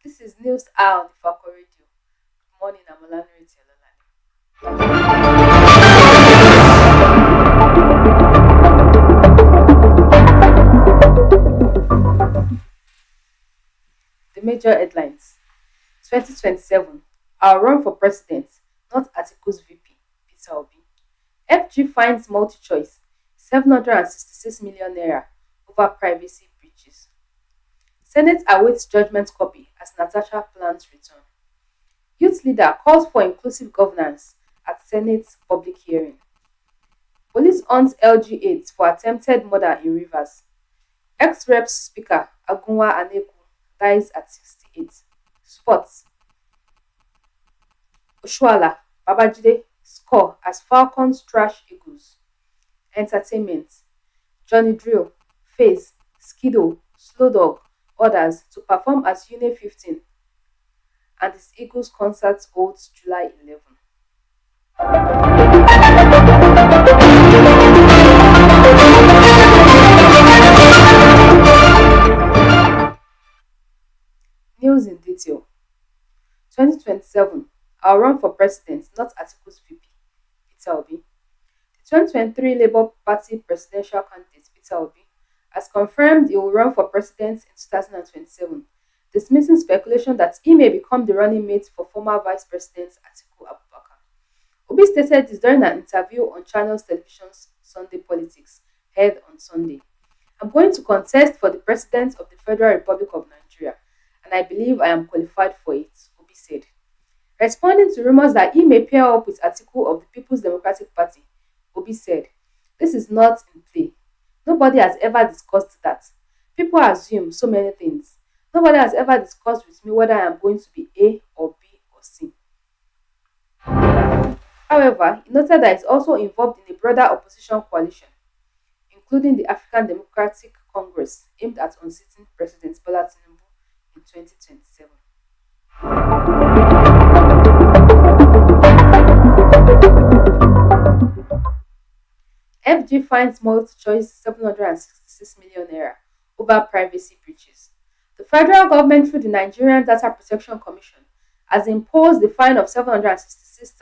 This is News Hour on Ifako Radio. Good morning, I'm Olanireti Ololade. The major headlines: 2027, I'll run for president, not Atiku's VP, Peter Obi. FG finds multi-choice, 766 million naira over privacy breaches. Senate awaits judgment copy as Natasha plans return. Youth leader calls for inclusive governance at Senate public hearing. Police hunts LG aides for attempted murder in Rivers. Ex-Reps Speaker Agunwa Aneku dies at 68. Sports: Oshuala Babajide score as Falcons trash Eagles. Entertainment: Johnny Drill, Faze, Skido, Slow Dog, others to perform as Unit 15 and his Eagles concert holds July 11. News in detail. 2027, I'll run for president, not Atiku's VP, Peter Obi. The 2023 Labour Party presidential candidate, Peter Obi, has confirmed he will run for president in 2027, dismissing speculation that he may become the running mate for former Vice President Atiku Abubakar. Obi stated this during an interview on Channels Television's Sunday Politics, held on Sunday. I'm going to contest for the President of the Federal Republic of Nigeria, and I believe I am qualified for it, Obi said. Responding to rumors that he may pair up with Atiku of the People's Democratic Party, Obi said, "This is not in play. Nobody has ever discussed that. People assume so many things. Nobody has ever discussed with me whether I am going to be A or B or C." However, he noted that he is also involved in a broader opposition coalition, including the African Democratic Congress, aimed at unseating President Bola Tinubu in 2027. FG finds multi-choice 766 million naira over privacy breaches. The federal government, through the Nigerian Data Protection Commission, has imposed a fine of 766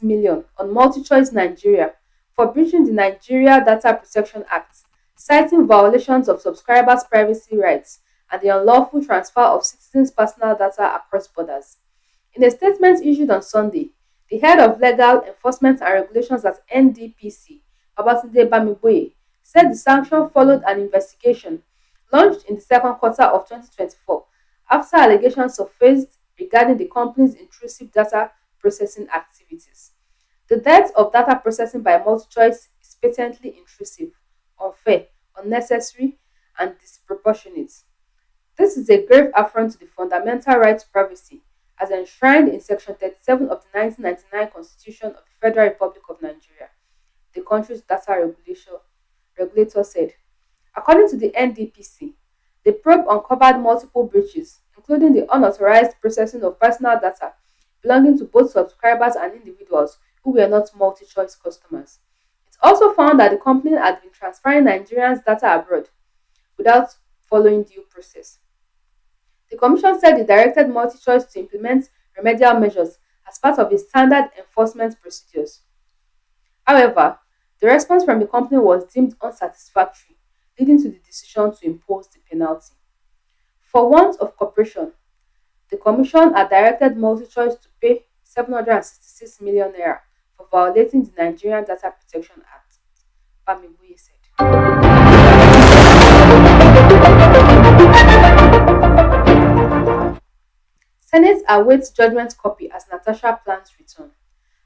million on MultiChoice Nigeria for breaching the Nigeria Data Protection Act, citing violations of subscribers' privacy rights and the unlawful transfer of citizens' personal data across borders. In a statement issued on Sunday, the head of Legal Enforcement and Regulations at NDPC, Babatunde Bamiboye, said the sanction followed an investigation launched in the second quarter of 2024 after allegations surfaced regarding the company's intrusive data processing activities. The depth of data processing by MultiChoice is patently intrusive, unfair, unnecessary, and disproportionate. This is a grave affront to the fundamental right to privacy as enshrined in Section 37 of the 1999 Constitution of the Federal Republic of Nigeria, the country's data regulator said. According to the NDPC, the probe uncovered multiple breaches, including the unauthorized processing of personal data belonging to both subscribers and individuals who were not MultiChoice customers. It also found that the company had been transferring Nigerians' data abroad without following due process. The Commission said it directed MultiChoice to implement remedial measures as part of its standard enforcement procedures. However, the response from the company was deemed unsatisfactory, leading to the decision to impose the penalty. For want of cooperation, the Commission had directed MultiChoice to pay 766 million naira for violating the Nigerian Data Protection Act, Bamibuye said. awaits judgment copy as Natasha plans return.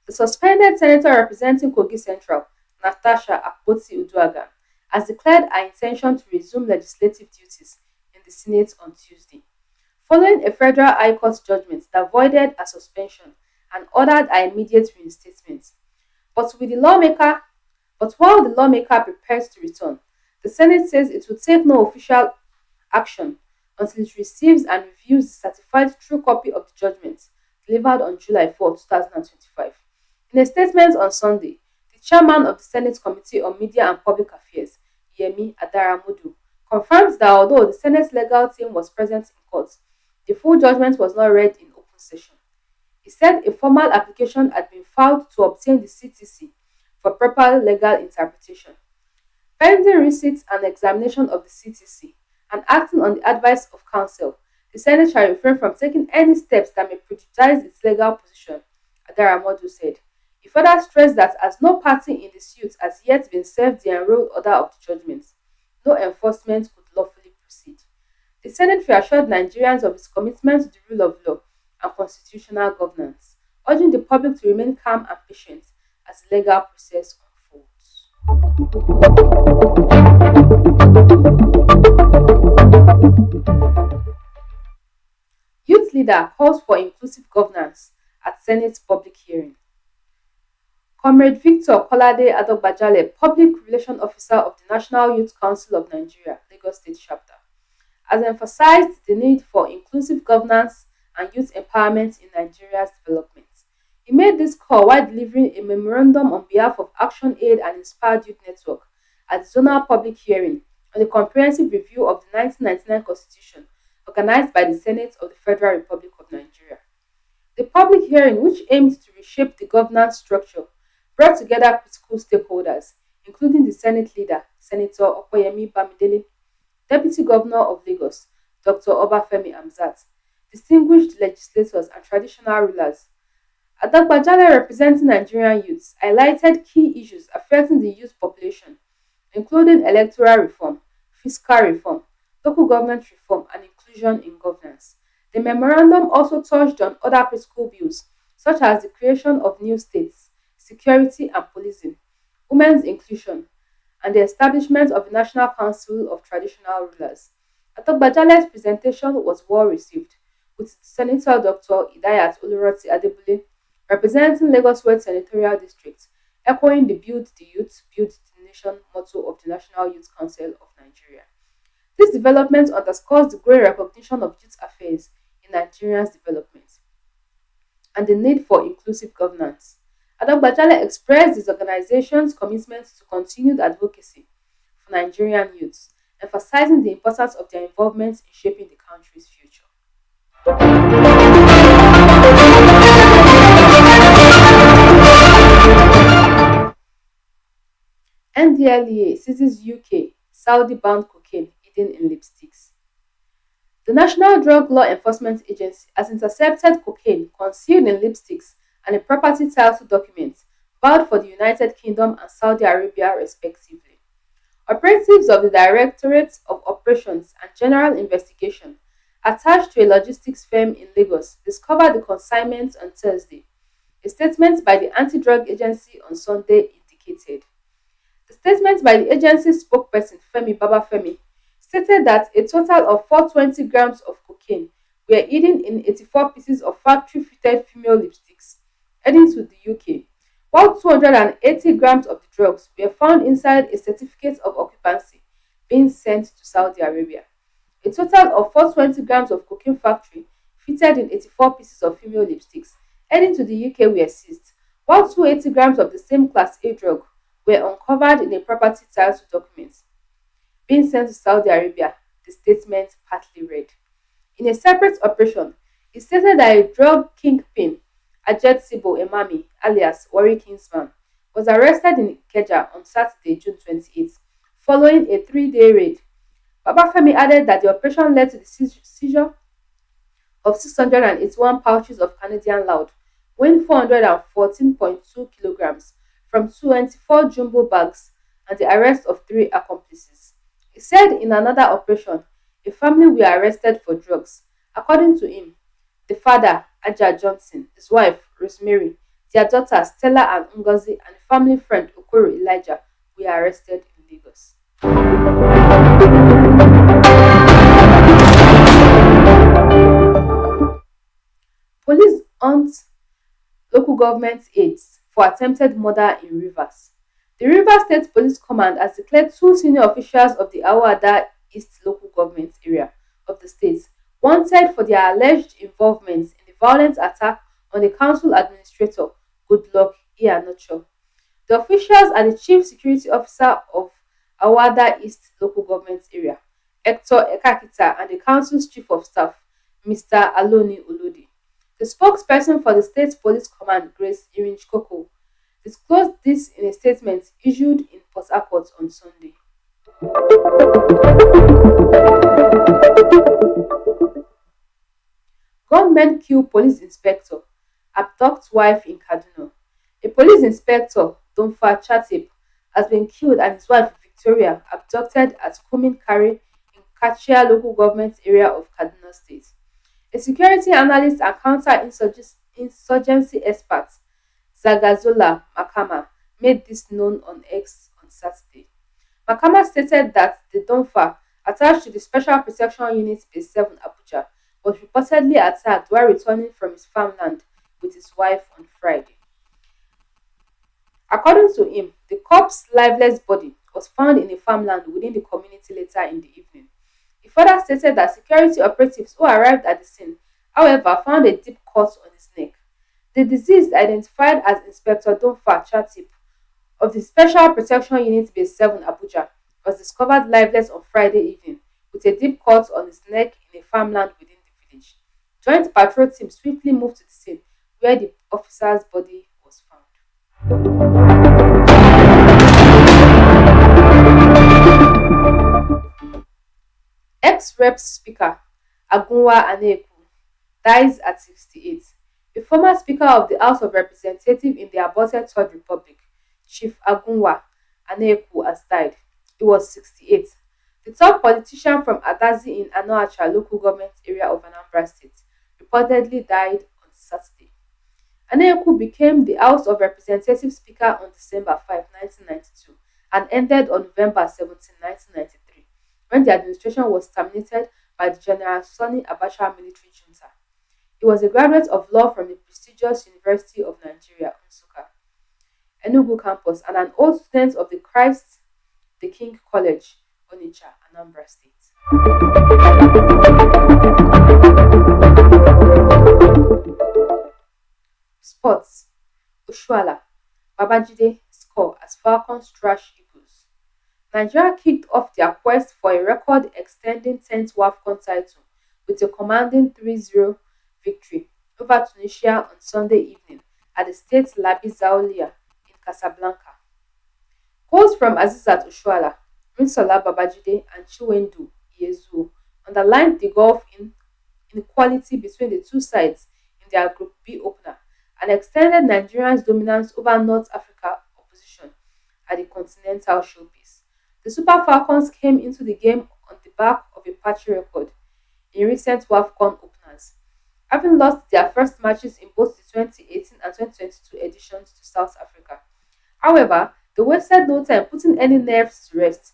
The suspended senator representing Kogi Central, Natasha Akpoti-Uduaghan, has declared her intention to resume legislative duties in the Senate on Tuesday, following a federal high court judgment that voided her suspension and ordered her immediate reinstatement. But with the lawmaker, but while the lawmaker prepares to return, the Senate says it will take no official action until it receives and reviews the certified true copy of the judgment delivered on July 4, 2025. In a statement on Sunday, the chairman of the Senate Committee on Media and Public Affairs, Yemi Adaramodu, confirmed that although the Senate's legal team was present in court, the full judgment was not read in open session. He said a formal application had been filed to obtain the CTC for proper legal interpretation. Pending receipt and examination of the CTC and acting on the advice of counsel, the Senate shall refrain from taking any steps that may prejudice its legal position, Adaramodu said. He further stressed that as no party in the suit has yet been served the enrolled order of the judgment, no enforcement could lawfully proceed. The Senate reassured Nigerians of its commitment to the rule of law and constitutional governance, urging the public to remain calm and patient as the legal process unfolds. Youth leader calls for inclusive governance at Senate public hearing. Comrade Victor Kolade Adogbajale, Public Relations Officer of the National Youth Council of Nigeria, Lagos State Chapter, has emphasized the need for inclusive governance and youth empowerment in Nigeria's development. He made this call while delivering a memorandum on behalf of Action Aid and Inspired Youth Network at the zonal public hearing on the comprehensive review of the 1999 Constitution organized by the Senate of the Federal Republic of Nigeria. The public hearing, which aimed to reshape the governance structure, brought together critical stakeholders, including the Senate leader, Senator Okoyemi Bamidele, Deputy Governor of Lagos, Dr. Obafemi Amzat, distinguished legislators and traditional rulers. Adogbajale, representing Nigerian youths, highlighted key issues affecting the youth population, including electoral reform, fiscal reform, local government reform, and inclusion in governance. The memorandum also touched on other critical bills, such as the creation of new states, security and policing, women's inclusion, and the establishment of the National Council of Traditional Rulers. Adogbajale's presentation was well received, with Senator Dr. Idayat Oloroti Adebule, representing Lagos West Senatorial District, echoing the Build the Youth, Build the Nation motto of the National Youth Council of Nigeria. This development underscores the growing recognition of youth affairs in Nigeria's development and the need for inclusive governance. Adogbajale expressed his organization's commitment to continued advocacy for Nigerian youths, emphasizing the importance of their involvement in shaping the country's future. NDLEA seizes UK Saudi-bound cocaine hidden in lipsticks. The National Drug Law Enforcement Agency has intercepted cocaine concealed in lipsticks and a property title document filed for the United Kingdom and Saudi Arabia, respectively. Operatives of the Directorate of Operations and General Investigation, attached to a logistics firm in Lagos, discovered the consignment on Thursday. A statement by the Anti-Drug Agency on Sunday indicated. The statement by the agency's spokesperson, Femi Babafemi, stated that a total of 420 grams of cocaine were hidden in 84 pieces of factory-fitted female lipsticks heading to the UK, while 280 grams of the drugs were found inside a certificate of occupancy being sent to Saudi Arabia. A total of 420 grams of cocaine factory fitted in 84 pieces of female lipsticks heading to the UK were seized, while 280 grams of the same Class A drug were uncovered in a property title document being sent to Saudi Arabia, the statement partly read. In a separate operation, it stated that a drug kingpin, Ajet Sibo Emami, alias Warri Kingsman, was arrested in Ikeja on Saturday, June 28th, following a 3-day raid. Babafemi added that the operation led to the seizure of 681 pouches of Canadian loud, weighing 414.2 kilograms, from 24 jumbo bags, and the arrest of 3 accomplices. He said in another operation, a family were arrested for drugs. According to him, the father, Aja Johnson, his wife Rosemary, their daughters Stella and Ngozi, and family friend Okoro Elijah were arrested in Lagos. Police hunt local government aides for attempted murder in Rivers. The Rivers State Police Command has declared two senior officials of the Awada East local government area of the state wanted for their alleged involvement in the violent attack on the council administrator, Goodluck Iheanacho. The officials are the Chief Security Officer of Awada East local government area, Hector Ekakita, and the council's Chief of Staff, Mr. Aloni Olode. The spokesperson for the State Police Command, Grace Irinchkoko, disclosed this in a statement issued in Port Harcourt on Sunday. Gunmen kill police inspector, abduct wife in Kaduna. A police inspector, Donfa Chatip, has been killed and his wife Victoria abducted at Kumin Kari in Kachia local government area of Kaduna State. A security analyst and counter-insurgency expert, Zagazola Makama, made this known on X on Saturday. Makama stated that the Donfa, attached to the Special Protection Unit Base 7 Abuja, was reportedly attacked while returning from his farmland with his wife on Friday. According to him, the corpse's lifeless body was found in a farmland within the community later in the evening. He further stated that security operatives who arrived at the scene, however, found a deep cut on his neck. The deceased, identified as Inspector Donfa Chatip of the Special Protection Unit Base 7 Abuja, was discovered lifeless on Friday evening with a deep cut on his neck in a farmland within the village. Joint patrol team swiftly moved to the scene where the officer's body was found. Ex-Rep Speaker Agunwa Aneku dies at 68. The former Speaker of the House of Representatives in the aborted Third Republic, Chief Agunwa Aneku, has died. He was 68. The top politician from Adazi in Anoacha local government area of Anambra State reportedly died on Saturday. Aneku became the House of Representatives Speaker on December 5, 1992 and ended on November 17, 1993, when the administration was terminated by the General Sani Abacha military junta. He was a graduate of law from the prestigious University of Nigeria, Nsukka, Enugu campus, and an old student of the Christ the King College, Onitsha, Anambra State. Sports. Oshuala, Babajide score as Falcons trash Eagles. Nigeria kicked off their quest for a record-extending 10th WAFCON title with a commanding 3-0 victory over Tunisia on Sunday evening at the state's Labi Zaulia in Casablanca. Goals from Azizat Oshuala, Rinsola Babajide, and Chiwendu Ihezuo underlined the gulf in inequality between the two sides in their Group B opener and extended Nigeria's dominance over North Africa opposition at the continental showpiece. The Super Falcons came into the game on the back of a patchy record in recent WAFCON openers, having lost their first matches in both the 2018 and 2022 editions to South Africa. However, they wasted no time putting any nerves to rest.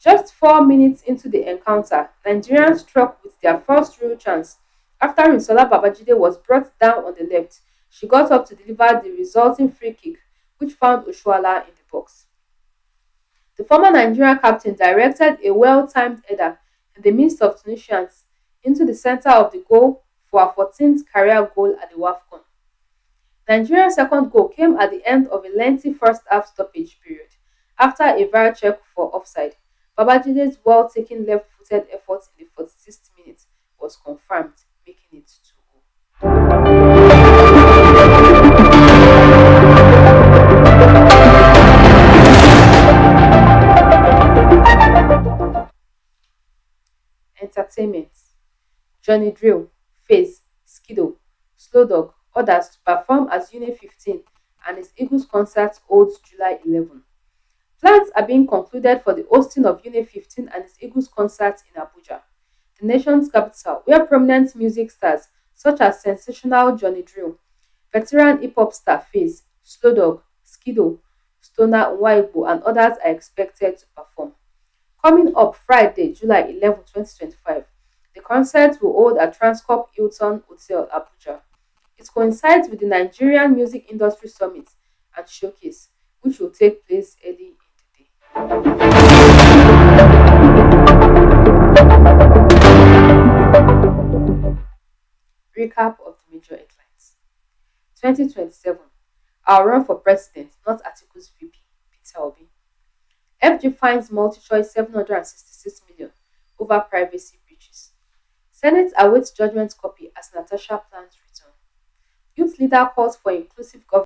Just 4 minutes into the encounter, Nigerians struck with their first real chance. After Rinsola Babajide was brought down on the left, she got up to deliver the resulting free kick, which found Oshuala in the box. The former Nigerian captain directed a well-timed header in the midst of Tunisians into the center of the goal for her 14th career goal at the WAFCON. Nigeria's second goal came at the end of a lengthy first-half stoppage period after a VAR check for offside. Babajide's well-taken left-footed effort in the 46th minute was confirmed, making it 2-0. Entertainment. Johnny Drill, Faze, Skido, Slow Dog, others to perform as Unit 15 and his Eagles concert holds July 11. Plans are being concluded for the hosting of Unit 15 and his Eagles concert in Abuja, the nation's capital, where prominent music stars such as sensational Johnny Drill, veteran hip hop star Faze, Slow Dog, Skido, Stoner Nwaibu, and others are expected to perform. Coming up Friday, July 11, 2025, the concert will hold at Transcorp Hilton Hotel, Abuja. It coincides with the Nigerian Music Industry Summit and Showcase, which will take place early in the day. Recap of the major headlines. 2027. I'll run for president, not Atiku's VP, Peter Obi. FG finds multi-choice 766 million over privacy breaches. Senate awaits judgment copy as Natasha plans return. Youth leader calls for inclusive government.